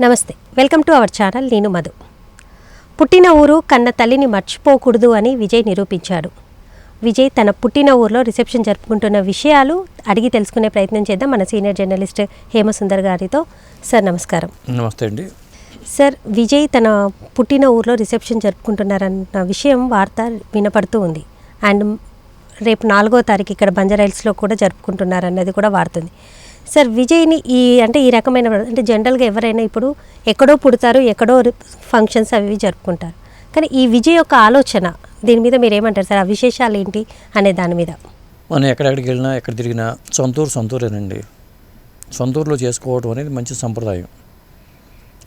నమస్తే, welcome to our channel. నేను మధు. పుట్టిన ఊరు కన్న తల్లిని మర్చిపోకూడదు అని విజయ్ నిరూపించాడు. విజయ్ తన పుట్టిన ఊరిలో రిసెప్షన్ జరుపుకుంటున్న విషయాలు అడిగి తెలుసుకునే ప్రయత్నం చేద్దాం మన సీనియర్ జర్నలిస్ట్ హేమసుందర్ గారితో. సార్ నమస్కారం. నమస్తే అండి. సార్, విజయ్ తన పుట్టిన ఊరిలో రిసెప్షన్ జరుపుకుంటున్నారన్న విషయం వార్త వినపడుతూ ఉంది. అండ్ రేపు 4వ తారీఖు ఇక్కడ బంజారాహిల్స్లో కూడా జరుపుకుంటున్నారన్నది కూడా వాడుతుంది. సార్, విజయ్ని ఈ రకమైన జనరల్గా ఎవరైనా ఇప్పుడు ఎక్కడో పుడతారు, ఎక్కడో ఫంక్షన్స్ అవి జరుపుకుంటారు. కానీ ఈ విజయ్ యొక్క ఆలోచన దీని మీద మీరు ఏమంటారు సార్? ఆ విశేషాలు ఏంటి అనే దాని మీద. మనం ఎక్కడెక్కడికి వెళ్ళినా ఎక్కడ తిరిగినా సొంతూరేనండి. సొంతూరులో చేసుకోవడం అనేది మంచి సంప్రదాయం.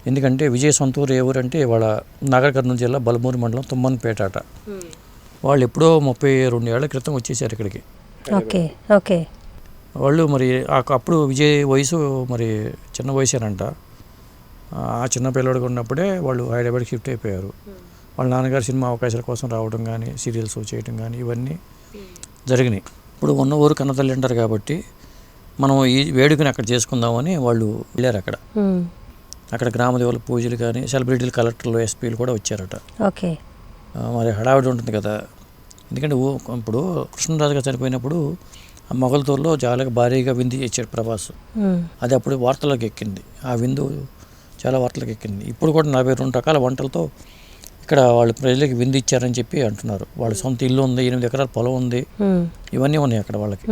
ఎందుకంటే విజయ్ సొంతూరు ఏ ఊరు అంటే వాళ్ళ నాగర్ కర్నూలు జిల్లా బలమూరు మండలం తుమ్మన్పేట అట. వాళ్ళు ఎప్పుడో 32 ఏళ్ల క్రితం వచ్చేసారు ఇక్కడికి. Okay okay. వాళ్ళు మరి అప్పుడు విజయ్ వయసు మరి చిన్న వయసేనంట. ఆ చిన్న పిల్లడిగా ఉన్నప్పుడే వాళ్ళు హైదరాబాద్కి షిఫ్ట్ అయిపోయారు. వాళ్ళ నాన్నగారు సినిమా అవకాశాల కోసం రావడం కానీ సీరియల్స్ చేయడం కానీ ఇవన్నీ జరిగినాయి. ఇప్పుడు ఉన్న ఊరు కన్నతల్లి అంటారు కాబట్టి మనం ఈ వేడుకని అక్కడ చేసుకుందామని వాళ్ళు వెళ్ళారు. అక్కడ గ్రామదేవుల పూజలు కానీ సెలబ్రిటీలు, కలెక్టర్లు, ఎస్పీలు కూడా వచ్చారట. ఓకే. మరి హడావిడి ఉంటుంది కదా. ఎందుకంటే ఇప్పుడు కృష్ణరాజు గారు చనిపోయినప్పుడు మొగల్తూరులో చాలా భారీగా విందు ఇచ్చాడు ప్రభాస్. అది అప్పుడు వార్తలకు ఎక్కింది. ఆ విందు చాలా వార్తలకు ఎక్కింది. ఇప్పుడు కూడా 42 రకాల వంటలతో ఇక్కడ వాళ్ళు ప్రజలకి విందు ఇచ్చారని చెప్పి అంటున్నారు. వాళ్ళ సొంత ఇల్లు ఉంది, 8 ఎకరాల పొలం ఉంది, ఇవన్నీ ఉన్నాయి అక్కడ వాళ్ళకి.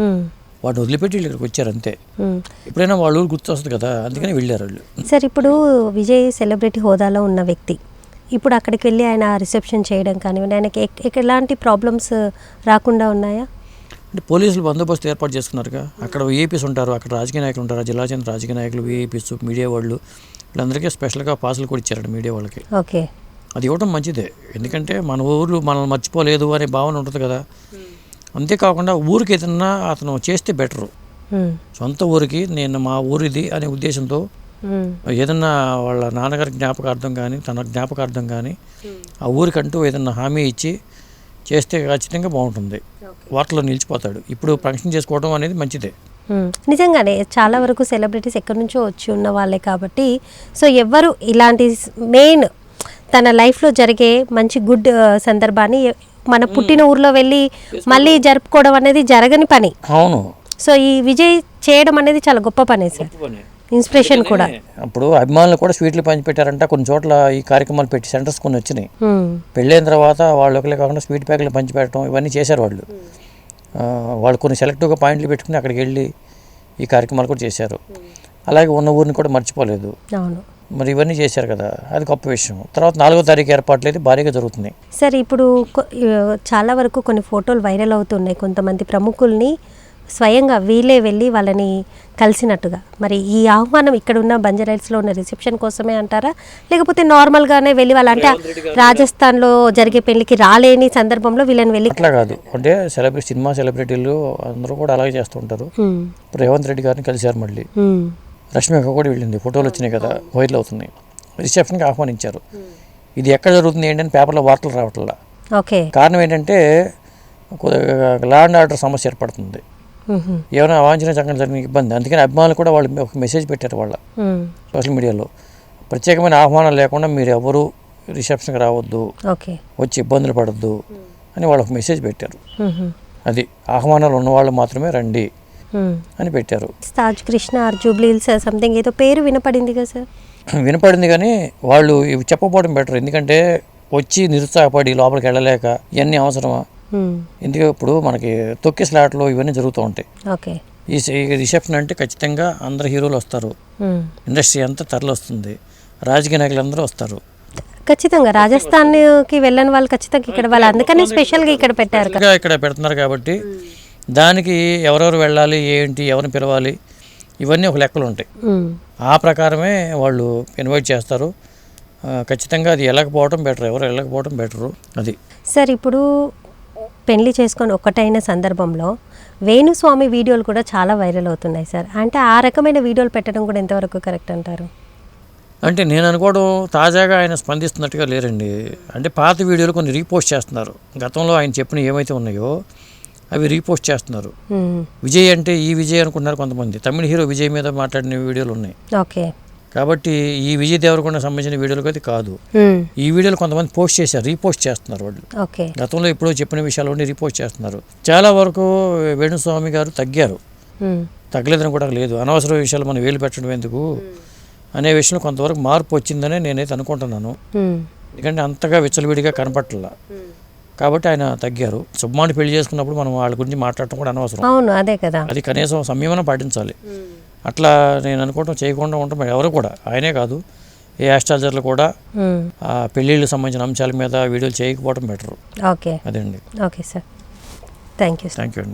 వాటిని వదిలిపెట్టి ఇక్కడికి వచ్చారు అంతే. ఎప్పుడైనా వాళ్ళ ఊరు గుర్తొస్తుంది కదా, అందుకని వెళ్ళారు వాళ్ళు. సార్, ఇప్పుడు విజయ్ సెలబ్రిటీ హోదాలో ఉన్న వ్యక్తి ఇప్పుడు అక్కడికి వెళ్ళి ఆయన రిసెప్షన్ చేయడం కానివ్వండి, ఆయనకి ఎలాంటి ప్రాబ్లమ్స్ రాకుండా ఉన్నాయా? అంటే పోలీసులు బందోబస్తు ఏర్పాటు చేసుకున్నారుగా. అక్కడ విఐపీస్ ఉంటారు, అక్కడ రాజకీయ నాయకులు ఉంటారు, జిల్లా చెందిన రాజకీయ నాయకులు, విఐపీస్, మీడియా వాళ్ళు, వీళ్ళందరికీ స్పెషల్గా పాసులు కూడా ఇచ్చారు మీడియా వాళ్ళకి. ఓకే. అది ఇవ్వడం మంచిదే. ఎందుకంటే మన ఊరు మనల్ని మర్చిపోలేదు అనే భావన ఉంటుంది కదా. అంతేకాకుండా ఊరికి ఏదన్నా అతను చేస్తే బెటరు. సొంత ఊరికి నేను మా ఊరిది అనే ఉద్దేశంతో ఏదన్నా వాళ్ళ నాన్నగారి జ్ఞాపకార్థం కానీ తన జ్ఞాపకార్థం కానీ ఆ ఊరికంటూ ఏదన్నా హామీ ఇచ్చి చేస్తే ఖచ్చితంగా బాగుంటుంది. వార్తలో నిలిచిపోతాడు. ఇప్పుడు ఫంక్షన్ చేసుకోవడం అనేది మంచిదే. నిజంగానే చాలా వరకు సెలబ్రిటీస్ ఎక్కడి నుంచో వచ్చి ఉన్న వాళ్ళే కాబట్టి సో ఎవరు ఇలాంటి మెయిన్ తన లైఫ్లో జరిగే మంచి గుడ్ సందర్భాన్ని మన పుట్టిన ఊర్లో వెళ్ళి మళ్ళీ జరుపుకోవడం అనేది జరగని పని. అవును. సో ఈ విజయ్ చేయడం అనేది చాలా గొప్ప పని సార్, ఇన్స్పిరేషన్ కూడా. అప్పుడు అభిమానులు కూడా స్వీట్లు పంచిపెట్టారంట. కొన్ని చోట్ల ఈ కార్యక్రమాలు పెట్టి సెంటర్స్ కొన్ని వచ్చినాయి. పెళ్ళైన తర్వాత వాళ్ళు ఒకలే కాకుండా స్వీట్ ప్యాకెట్లు పంచిపెట్టడం ఇవన్నీ చేశారు వాళ్ళు. వాళ్ళు కొన్ని సెలెక్టివ్గా పాయింట్లు పెట్టుకుని అక్కడికి వెళ్ళి ఈ కార్యక్రమాలు కూడా చేశారు. అలాగే ఉన్న ఊరిని కూడా మర్చిపోలేదు. అవును. మరి ఇవన్నీ చేశారు కదా, అది గొప్ప విషయం. తర్వాత 4వ తారీఖు ఏర్పాట్లు అయితే భారీగా జరుగుతున్నాయి. సార్, ఇప్పుడు చాలా వరకు కొన్ని ఫోటోలు వైరల్ అవుతున్నాయి. కొంతమంది ప్రముఖుల్ని స్వయంగా వీళ్ళే వెళ్ళి వాళ్ళని కలిసినట్టుగా. మరి ఈ ఆహ్వానం ఇక్కడ ఉన్న బంజారాహిల్స్లో ఉన్న రిసెప్షన్ కోసమే అంటారా, లేకపోతే నార్మల్గానే వెళ్ళి వాళ్ళంటే రాజస్థాన్లో జరిగే పెళ్లికి రాలేని సందర్భంలో వీళ్ళని వెళ్ళి? అట్లా కాదు. అంటే సినిమా సెలబ్రిటీలు అందరూ కూడా అలాగే చేస్తుంటారు. రేవంత్ రెడ్డి గారిని కలిశారు. మళ్ళీ రష్మిక కూడా వెళ్ళింది. ఫోటోలు వచ్చినాయి కదా, వైరల్ అవుతున్నాయి. రిసెప్షన్కి ఆహ్వానించారు. ఇది ఎక్కడ జరుగుతుంది ఏంటని పేపర్లో వార్తలు రావట్లా. ఓకే. కారణం ఏంటంటే లా అండ్ ఆర్డర్ సమస్య ఏర్పడుతుంది. ఏమైనా అవాంఛనీయ సంఘటన జరిగిన ఇబ్బంది. అందుకని అభిమానులు కూడా వాళ్ళు ఒక మెసేజ్ పెట్టారు వాళ్ళ సోషల్ మీడియాలో. ప్రత్యేకమైన ఆహ్వానం లేకుండా మీరు ఎవరు రిసెప్షన్కి రావద్దు, వచ్చి ఇబ్బందులు పడద్దు అని వాళ్ళు ఒక మెసేజ్ పెట్టారు. అది ఆహ్వానాలు ఉన్నవాళ్ళు మాత్రమే రండి అని పెట్టారు. తాజ్ కృష్ణ ఆర్ జూబ్లీ హిల్స్ సంథింగ్ ఏదో పేరు వినపడింది కదా సార్? వినపడింది, కానీ వాళ్ళు ఇవి చెప్పకపోవడం బెటర్. ఎందుకంటే వచ్చి నిరుత్సాహపడి లోపలికి వెళ్ళలేక ఇవన్నీ అవసరమా? ఎందుకంటే ఇప్పుడు మనకి తొక్కి స్లాట్లో ఇవన్నీ జరుగుతూ ఉంటాయి. ఈ రిసెప్షన్ అంటే ఖచ్చితంగా అందరు హీరోలు వస్తారు, ఇండస్ట్రీ అంతా తరలి వస్తుంది, రాజకీయ నాయకులు అందరూ వస్తారు. ఖచ్చితంగా రాజస్థాన్కి వెళ్ళని వాళ్ళు ఖచ్చితంగా ఇక్కడ వాళ్ళు అందుకనే స్పెషల్గా ఇక్కడ పెట్టారు, ఇక్కడ పెడుతున్నారు. కాబట్టి దానికి ఎవరెవరు వెళ్ళాలి, ఏంటి, ఎవరిని పిలవాలి, ఇవన్నీ ఒక లెక్కలు ఉంటాయి. ఆ ప్రకారమే వాళ్ళు ఇన్వైట్ చేస్తారు. ఖచ్చితంగా అది వెళ్ళకపోవడం బెటర్, ఎవరు వెళ్ళకపోవడం బెటరు. అది సార్, ఇప్పుడు పెళ్లి చేసుకొని ఒక్కటైన సందర్భంలో వేణుస్వామి వీడియోలు కూడా చాలా వైరల్ అవుతున్నాయి సార్. అంటే ఆ రకమైన వీడియోలు పెట్టడం కూడా ఎంతవరకు కరెక్ట్ అంటారు? అంటే నేను అనుకోవడం తాజాగా ఆయన స్పందిస్తున్నట్టుగా లేరండి. అంటే పాత వీడియోలు కొన్ని రీపోస్ట్ చేస్తున్నారు. గతంలో ఆయన చెప్పిన ఏమైతే ఉన్నాయో అవి రీపోస్ట్ చేస్తున్నారు. విజయ్ అంటే ఈ విజయ్ అనుకుంటున్నారు కొంతమంది. తమిళ హీరో విజయ్ మీద మాట్లాడిన వీడియోలు ఉన్నాయి. ఓకే. కాబట్టి ఈ విజయ్ దేవరకొండ సంబంధించిన వీడియోలకు అయితే కాదు. ఈ వీడియోలు కొంతమంది పోస్ట్ చేశారు, రీపోస్ట్ చేస్తున్నారు వాళ్ళు. ఓకే. గతంలో ఎప్పుడో చెప్పిన విషయాలు రీపోస్ట్ చేస్తున్నారు. చాలా వరకు వేణుస్వామి గారు తగ్గారు, తగ్గలేదని కూడా లేదు. అనవసర విషయాలు మనం వేలు పెట్టడం ఎందుకు అనే విషయంలో కొంతవరకు మార్పు వచ్చిందనే నేనైతే అనుకుంటున్నాను. ఎందుకంటే అంతగా విచ్చలవిడిగా కనపట్ల, కాబట్టి ఆయన తగ్గారు. సుబ్బాని పెళ్లి చేసుకున్నప్పుడు మనం వాళ్ళ గురించి మాట్లాడటం కూడా అనవసరం. అవును, అదే కదా. అది కనీసం సంయమనం పాటించాలి. అట్లా నేను అనుకోవటం చేయకుండా ఉంటాం. ఎవరు కూడా, ఆయనే కాదు, ఏ ఆస్ట్రాలజర్లు కూడా ఆ పెళ్ళిళ్ళకి సంబంధించిన అంశాల మీద వీడియోలు చేయకపోవడం బెటర్. ఓకే. అదండి. Okay sir, thank you. Thank you అండి.